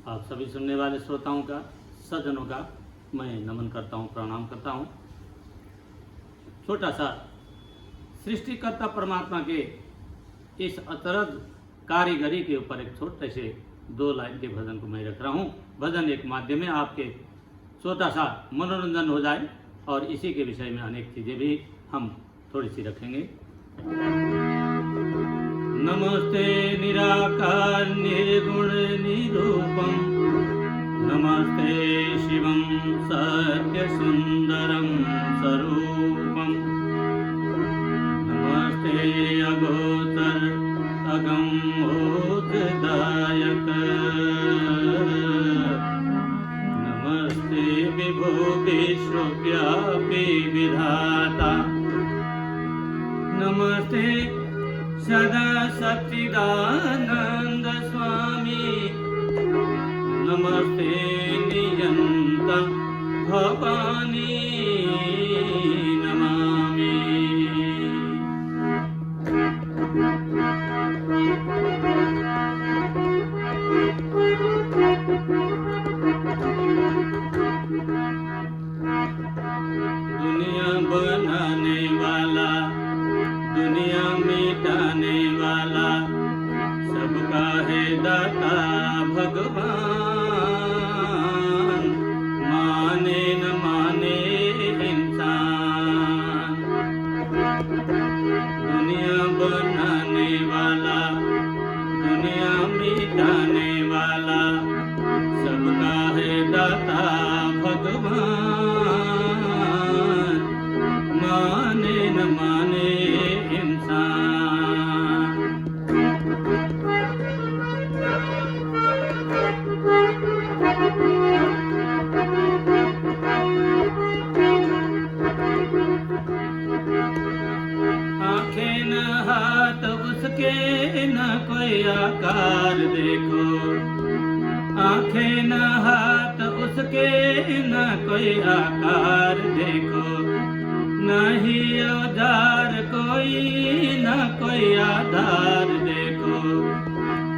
आप सभी सुनने वाले श्रोताओं का, सज्जनों का मैं नमन करता हूँ, प्रणाम करता हूँ। छोटा सा सृष्टिकर्ता परमात्मा के इस अतरज कारीगरी के ऊपर एक छोटे से 2 लाइन के भजन को मैं रख रहा हूँ। भजन एक माध्यम है, आपके छोटा सा मनोरंजन हो जाए और इसी के विषय में अनेक चीज़ें भी हम थोड़ी सी रखेंगे। नमस्ते निराकार निर्गुण निरूपम, नमस्ते शिवं सत्य सुंदरं स्वरूपम, नमस्ते अगोचर अगमोददायक, नमस्ते विभो विश्वव्यापी विधाता, नमस्ते सदा सच्चिदानंद स्वामी, नमस्ते नियंता भवानी नमामि। दुनिया बनाने वाला, दुनिया मिटाने वाला, सबका है दाता भगवान, माने न माने इंसान। दुनिया बनाने वाला, दुनिया मिटाने वाला, सबका है दाता भगवान, माने न माने उसके न कोई आकार देखो, आंखें न हाथ उसके न कोई आकार देखो, न ही औजार कोई न कोई आधार देखो,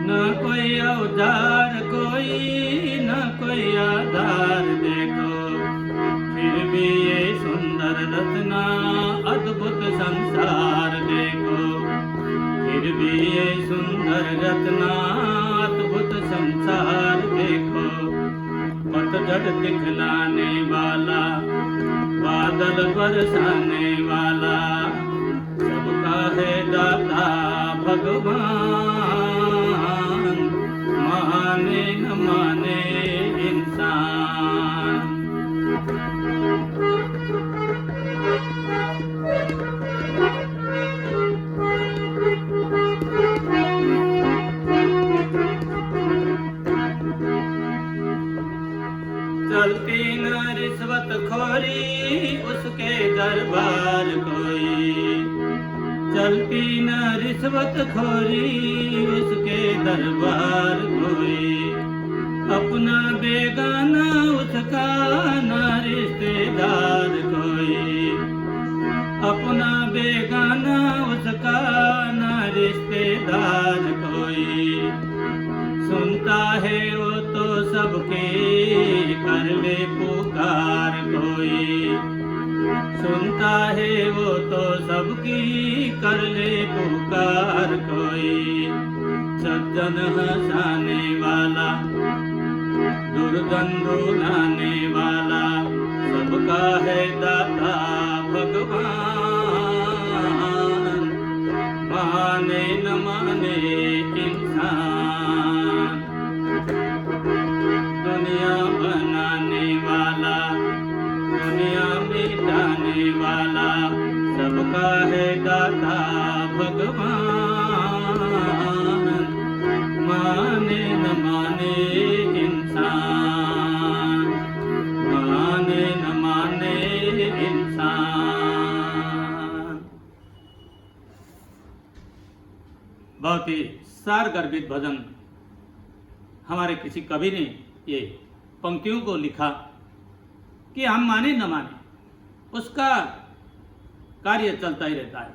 न कोई औजार कोई न कोई आधार देखो, फिर भी ये सुंदर रचना अद्भुत संसार देखो, फिर भी ये सुंदर रचना अद्भुत संसार देखो। पतझड़ दिखलाने वाला, बादल बरसाने वाला, सबका है दाता भगवान, माने न माने इंसान। चलती न रिश्वत खोरी उसके दरबार कोई, चलती न रिश्वत खोरी उसके दरबार कोई, अपना बेगाना उसका न रिश्तेदार कोई, अपना बेगाना उसका न रिश्तेदार कोई, सुनता है वो तो सबके कर ले पुकार कोई, सुनता है वो तो सबकी कर ले पुकार कोई, सज्जन हंसाने वाला, दुर्गंध लाने वाला, सबका है दाता भगवान, माने न माने इंसान। दुनिया बनाने वाला, दुनिया मिटाने वाला, सबका है दाता भगवान, माने न माने इंसान, माने न माने इंसान। बहुत ही सार गर्भित भजन हमारे किसी कवि ने ये पंक्तियों को लिखा कि हम माने न माने, उसका कार्य चलता ही रहता है।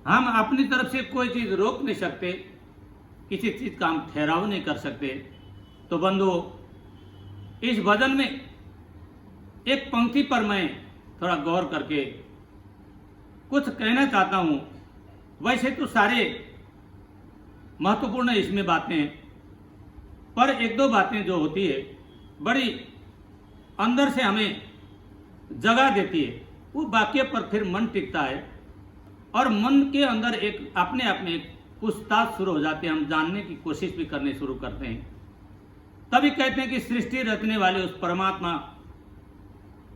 हम अपनी तरफ से कोई चीज रोक नहीं सकते किसी चीज़ का हम ठहराव नहीं कर सकते। तो बंधुओं, इस भजन में एक पंक्ति पर मैं थोड़ा गौर करके कुछ कहना चाहता हूँ। वैसे तो सारे महत्वपूर्ण इसमें बातें हैं, पर एक दो बातें जो होती है बड़ी अंदर से हमें जगा देती है, वो वाक्य पर फिर मन टिकता है और मन के अंदर एक अपने आप में पूछताछ शुरू हो जाती है। हम जानने की कोशिश भी करने शुरू करते हैं। तभी कहते हैं कि सृष्टि रचने वाले उस परमात्मा,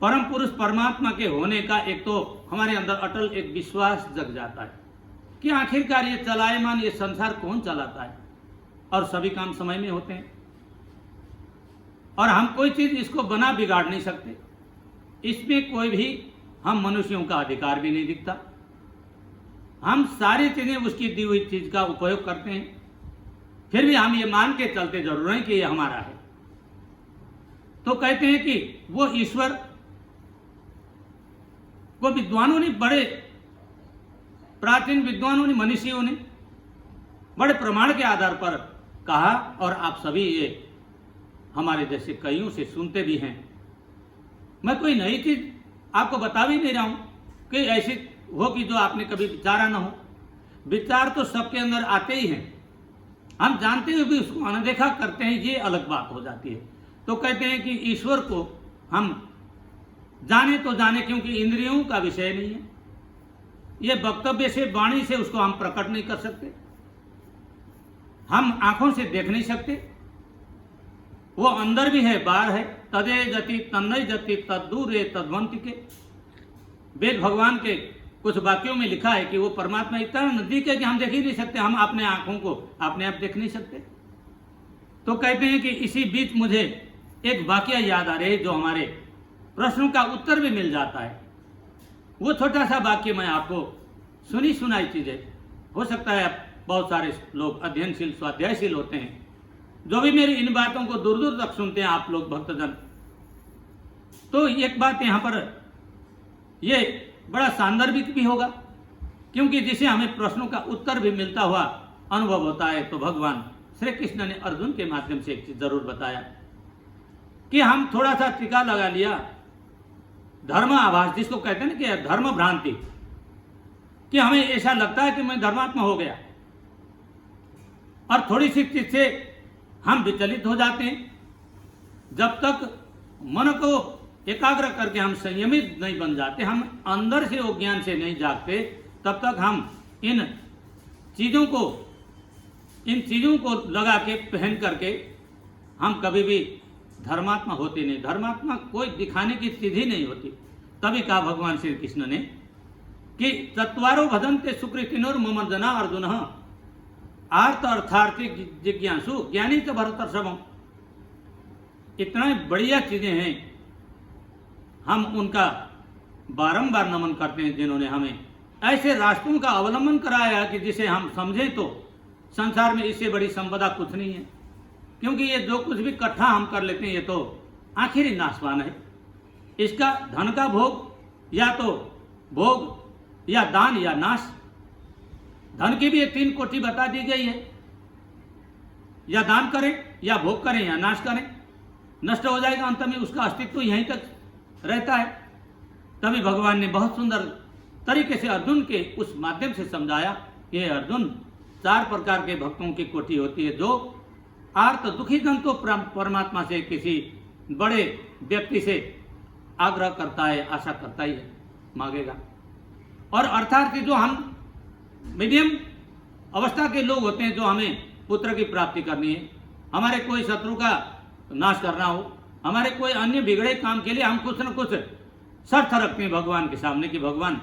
परम पुरुष परमात्मा के होने का एक तो हमारे अंदर अटल एक विश्वास जग जाता है कि आखिरकार ये चलायमान ये संसार कौन चलाता है और सभी काम समय में होते हैं और हम कोई चीज इसको बना बिगाड़ नहीं सकते। इसमें कोई भी हम मनुष्यों का अधिकार भी नहीं दिखता। हम सारी चीजें उसकी दी हुई चीज का उपयोग करते हैं, फिर भी हम ये मान के चलते जरूर हैं कि ये हमारा है। तो कहते हैं कि वो ईश्वर को विद्वानों ने, बड़े प्राचीन विद्वानों ने, मनीषियों ने बड़े प्रमाण के आधार पर कहा और आप सभी ये हमारे जैसे कईयों से सुनते भी हैं। मैं कोई नई चीज आपको बता भी नहीं रहा हूं कि ऐसी हो कि जो आपने कभी विचारा ना हो। विचार तो सबके अंदर आते ही हैं, हम जानते हुए भी उसको अनदेखा करते हैं, ये अलग बात हो जाती है। तो कहते हैं कि ईश्वर को हम जाने तो जाने, क्योंकि इंद्रियों का विषय नहीं है, ये वक्तव्य से, वाणी से उसको हम प्रकट नहीं कर सकते, हम आंखों से देख नहीं सकते। वो अंदर भी है, बाहर है। तदे जति तन्नय जति तद्दूरे तद्वंति के, वेद भगवान के कुछ वाक्यों में लिखा है कि वो परमात्मा इतना नजदीक है कि हम देख ही नहीं सकते, हम अपने आंखों को अपने आप देख नहीं सकते। तो कहते हैं कि इसी बीच मुझे एक वाक्य याद आ रहे है जो हमारे प्रश्नों का उत्तर भी मिल जाता है। वो छोटा सा वाक्य मैं आपको सुनी सुनाई चीजें, हो सकता है बहुत सारे लोग अध्ययनशील स्वाध्यायशील होते हैं, जो भी मेरी इन बातों को दूर दूर तक सुनते हैं आप लोग भक्तजन। तो एक बात यहाँ पर ये बड़ा सांदर्भिक भी होगा, क्योंकि जिसे हमें प्रश्नों का उत्तर भी मिलता हुआ अनुभव होता है। तो भगवान श्री कृष्ण ने अर्जुन के माध्यम से एक चीज जरूर बताया कि हम थोड़ा सा टीका लगा लिया, धर्म आभास जिसको कहते हैं ना कि धर्म भ्रांति, कि हमें ऐसा लगता है कि मैं धर्मात्मा हो गया, और थोड़ी सी चीज से हम विचलित हो जाते हैं। जब तक मन को एकाग्र करके हम संयमित नहीं बन जाते, हम अंदर से वो ज्ञान से नहीं जागते, तब तक हम इन चीजों को लगा के पहन करके हम कभी भी धर्मात्मा होते नहीं। धर्मात्मा कोई दिखाने की चीज ही नहीं होती। तभी कहा भगवान श्री कृष्ण ने कि चत्वारो भजन्ते सुकृतिनोर मम जना अर्जुन आर्त अर्थार्थी जिज्ञासु ज्ञानी तो भरतर्षभम। इतना बढ़िया चीजें हैं, हम उनका बारंबार नमन करते हैं जिन्होंने हमें ऐसे रास्तों का अवलंबन कराया कि जिसे हम समझें तो संसार में इससे बड़ी संपदा कुछ नहीं है। क्योंकि ये जो कुछ भी इकट्ठा हम कर लेते हैं ये तो आखिरी नाशवान है। इसका धन का भोग या तो भोग या दान या नाश। धन की भी ये 3 कोटि बता दी गई है, या दान करें या भोग करें या नाश करें, नष्ट हो जाएगा, अंत में उसका अस्तित्व यहीं तक रहता है। तभी भगवान ने बहुत सुंदर तरीके से अर्जुन के उस माध्यम से समझाया कि अर्जुन 4 प्रकार के भक्तों की कोटि होती है। जो आर्त दुखी जन तो परमात्मा से किसी बड़े व्यक्ति से आग्रह करता है, आशा करता ही है, मांगेगा। और अर्थात जो हम मीडियम अवस्था के लोग होते हैं, जो हमें पुत्र की प्राप्ति करनी है, हमारे कोई शत्रु का नाश करना हो, हमारे कोई अन्य बिगड़े काम के लिए हम कुछ न कुछ शर्त रखते हैं भगवान के सामने कि भगवान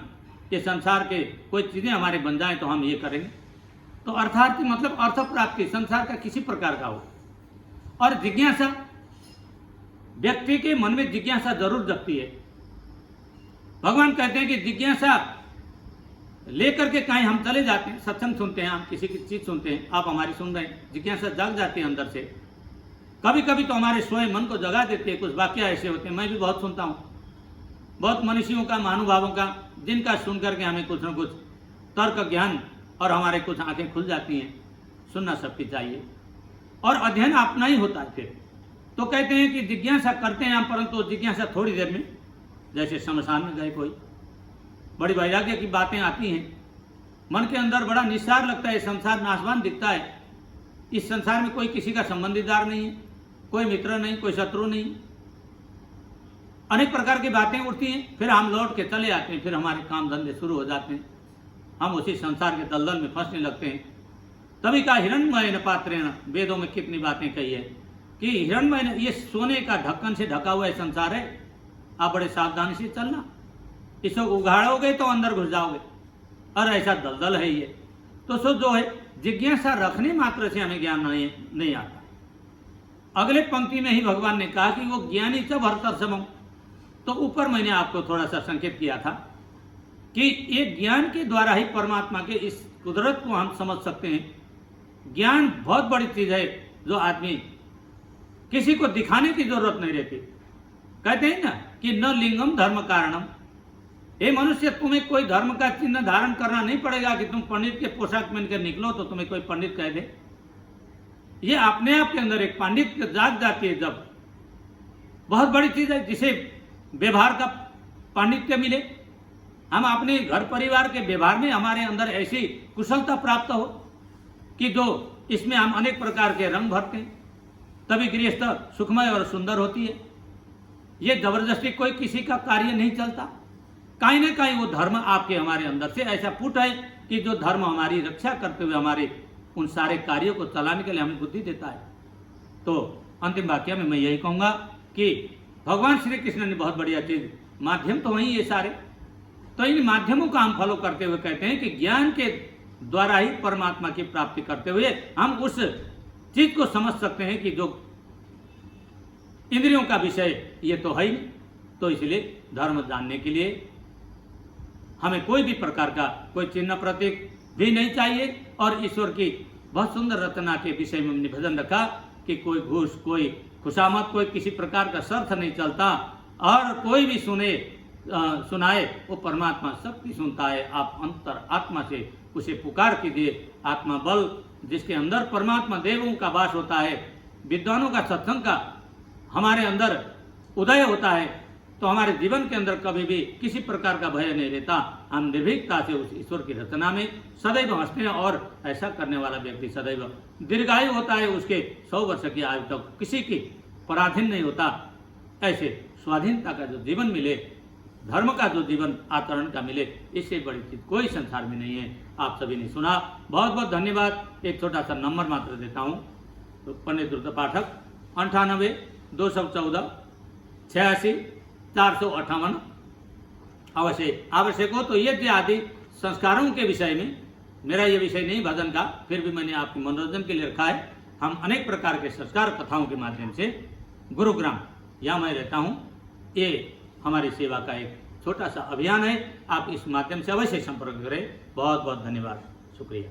के संसार के कोई चीजें हमारे बन जाए तो हम ये करेंगे। तो अर्थार्थी मतलब अर्थ प्राप्ति संसार का किसी प्रकार का हो। और जिज्ञासा, व्यक्ति के मन में जिज्ञासा जरूर जगती है। भगवान कहते हैं कि जिज्ञासा लेकर के कहीं हम चले जाते हैं, सत्संग सुनते हैं, हम किसी की चीज सुनते हैं, आप हमारी सुन रहे हैं, जिज्ञासा जाग जाती है अंदर से। कभी कभी तो हमारे स्वयं मन को जगा देते हैं। कुछ वाक्य ऐसे होते हैं, मैं भी बहुत सुनता हूँ, बहुत मनीषियों का, महानुभावों का, जिनका सुन करके हमें कुछ न कुछ तर्क ज्ञान और हमारे कुछ आंखें खुल जाती हैं। सुनना सबकी चाहिए और अध्ययन अपना ही होता है। फिर तो कहते हैं कि जिज्ञासा करते हैं हम, परंतु जिज्ञासा थोड़ी देर में, जैसे शमशान में गए कोई, बड़ी वैराग्य की बातें आती हैं, मन के अंदर बड़ा निस्सार लगता है, संसार नाशवान दिखता है, इस संसार में कोई किसी का संबंधीदार नहीं है, कोई मित्र नहीं, कोई शत्रु नहीं, अनेक प्रकार की बातें उठती हैं। फिर हम लौट के चले आते हैं, फिर हमारे काम धंधे शुरू हो जाते हैं, हम उसी संसार के दलदल में फंसने लगते हैं। तभी का हिरण्मय न पात्रेण, वेदों में कितनी बातें कही है कि हिरण्मय, ये सोने का ढक्कन से ढका हुआ संसार है, आप बड़े सावधानी से चलना, इसको उगाड़ोगे तो अंदर घुस जाओगे, और ऐसा दलदल है ये। तो सो जो है जिज्ञासा रखने मात्र से हमें ज्ञान नहीं आता। अगले पंक्ति में ही भगवान ने कहा कि वो ज्ञानी च भरतर समम। तो ऊपर मैंने आपको थोड़ा सा संकेत किया था कि ये ज्ञान के द्वारा ही परमात्मा के इस कुदरत को हम समझ सकते हैं। ज्ञान बहुत बड़ी चीज है, जो आदमी किसी को दिखाने की जरूरत नहीं रहती। कहते हैं ना कि न लिंगम धर्म कारणम, ये मनुष्य तुम्हें कोई धर्म का चिन्ह धारण करना नहीं पड़ेगा कि तुम पंडित के पोशाक पहन कर निकलो तो तुम्हें कोई पंडित कह दे। ये अपने आप के अंदर एक पंडित जाग जाती है, जब बहुत बड़ी चीज है, जिसे व्यवहार का पांडित्य मिले। हम अपने घर परिवार के व्यवहार में हमारे अंदर ऐसी कुशलता प्राप्त हो कि जो इसमें हम अनेक प्रकार के रंग भरते हैं, तभी गृहस्थ सुखमय और सुंदर होती है। ये जबरदस्ती कोई किसी का कार्य नहीं चलता, कहीं ना कहीं वो धर्म आपके हमारे अंदर से ऐसा फूट है कि जो धर्म हमारी रक्षा करते हुए हमारे उन सारे कार्यों को चलाने के लिए हमें बुद्धि देता है। तो अंतिम वाक्य में मैं यही कहूंगा कि भगवान श्री कृष्ण ने बहुत बढ़िया चीज, माध्यम तो वही ये सारे, तो इन माध्यमों का हम फॉलो करते हुए कहते हैं कि ज्ञान के द्वारा ही परमात्मा की प्राप्ति करते हुए हम उस चीज को समझ सकते हैं कि जो इंद्रियों का विषय ये तो है ही। तो इसलिए धर्म जानने के लिए हमें कोई भी प्रकार का कोई चिन्ह प्रतीक भी नहीं चाहिए। और ईश्वर की बहुत सुंदर रचना के विषय में हमने भजन रखा कि कोई घूस, कोई खुशामत, कोई किसी प्रकार का शर्त नहीं चलता, और कोई भी सुनाए वो परमात्मा सबकी सुनता है। आप अंतर आत्मा से उसे पुकार कीजिए। आत्मा बल जिसके अंदर परमात्मा देवों का वास होता है, विद्वानों का सत्संग का हमारे अंदर उदय होता है, तो हमारे जीवन के अंदर कभी भी किसी प्रकार का भय नहीं रहता। हम निर्भीकता से उस ईश्वर की रचना में सदैव हंसते हैं, और ऐसा करने वाला व्यक्ति सदैव दीर्घायु होता है। उसके 100 वर्ष की आयु तक किसी की पराधीन नहीं होता। ऐसे स्वाधीनता का जो जीवन मिले, धर्म का जो जीवन आचरण का मिले, इससे बड़ी चीज कोई संसार में नहीं है। आप सभी ने सुना, बहुत बहुत धन्यवाद। एक छोटा सा नंबर मात्र देता हूँ, तो पंडित द्रुत पाठक 98 214 86 458 अवश्य आवश्यक हो। तो ये आदि संस्कारों के विषय में, मेरा ये विषय नहीं भजन का, फिर भी मैंने आपके मनोरंजन के लिए रखा है। हम अनेक प्रकार के संस्कार कथाओं के माध्यम से गुरुग्राम, यहाँ मैं रहता हूँ, ये हमारी सेवा का एक छोटा सा अभियान है। आप इस माध्यम से अवश्य संपर्क करें। बहुत बहुत धन्यवाद, शुक्रिया।